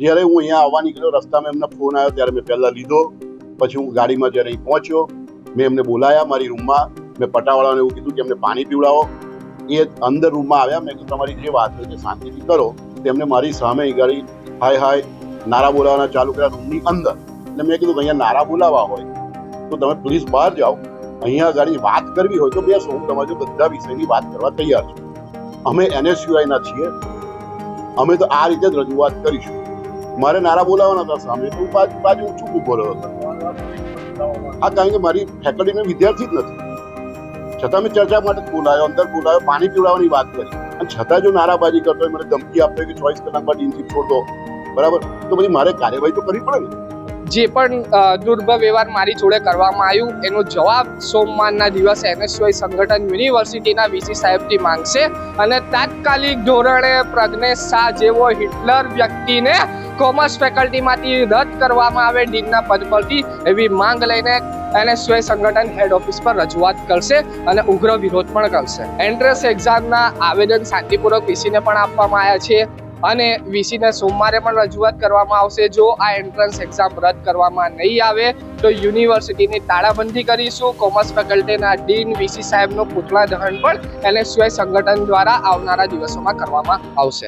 જ્યારે હું અહીંયા આવવા નીકળ્યો રસ્તામાં એમનો ફોન આવ્યો ત્યારે મેં પહેલાં લીધો, પછી હું ગાડીમાં જ્યારે અહીં પહોંચ્યો મેં એમને બોલાયા મારી રૂમમાં. મેં પટાવાળાને એવું કીધું કે એમને પાણી પીવડાવો. એ અંદર રૂમમાં આવ્યા. મેં કીધું તમારી જે વાત હોય છે શાંતિથી કરો. તેમને મારી સામે ગાડી હાય હાય નારા બોલાવવાના ચાલુ કર્યા રૂમની અંદર. એટલે મેં કીધું અહીંયા નારા બોલાવવા હોય તો તમે પ્લીઝ બહાર જાઓ, અહીંયા ગાડી વાત કરવી હોય તો બેસો, હું તમારી બધા વિષયની વાત કરવા તૈયાર છું. અમે NSUIના છીએ, અમે તો આ રીતે જ રજૂઆત કરીશું. મારે નારા બોલાવવાના હતા સામે તો બાજુ હું ચૂપ ઉભો રહ્યો હતો. હા, કારણ કે મારી ફેકલ્ટીનો વિદ્યાર્થી જ નથી, છતાં મેં ચર્ચા માટે બોલાયો, અંદર બોલાયો, પાણી પીવડાવવાની વાત કરી, અને છતાં જો નારાબાજી કરતો હોય, મને ધમકી આપતો હોય કે 24 કલાકમાં ડીનથી છોડ દો, બરાબર, તો પછી મારે કાર્યવાહી તો કરવી પડે ને. જે પણ દુર્ભર વ્યવહાર મારી જોડે કરવામાં આવ્યું એનો જવાબ સોમવારના દિવસે NSUI સંગઠન યુનિવર્સિટીના VC સાહેબથી માંગશે અને તાત્કાલિક ધોરણે પ્રજ્ઞેશ શાહ જેવો હિટલર વ્યક્તિને કોમર્સ ફેકલ્ટીમાંથી રદ કરવામાં આવે ડીનના પદ પરથી, એવી માંગ લઈને NSUI સંગઠન હેડ ઓફિસ પર રજૂઆત કરશે અને ઉગ્ર વિરોધ પણ કરશે. એન્ટ્રન્સ એક્ઝામના આવેદન શાંતિપૂર્વક VCને પણ આપવામાં આવ્યા છે અને VCને સોમવારે પણ રજૂઆત કરવામાં આવશે. જો આ એન્ટ્રન્સ એક્ઝામ રદ કરવામાં નહીં આવે તો યુનિવર્સિટીની તાળાબંધી કરીશું. કોમર્સ ફેકલ્ટીના ડીન VC સાહેબનો પુતળા દહન પણ NSUI સંગઠન દ્વારા આવનારા દિવસોમાં કરવામાં આવશે.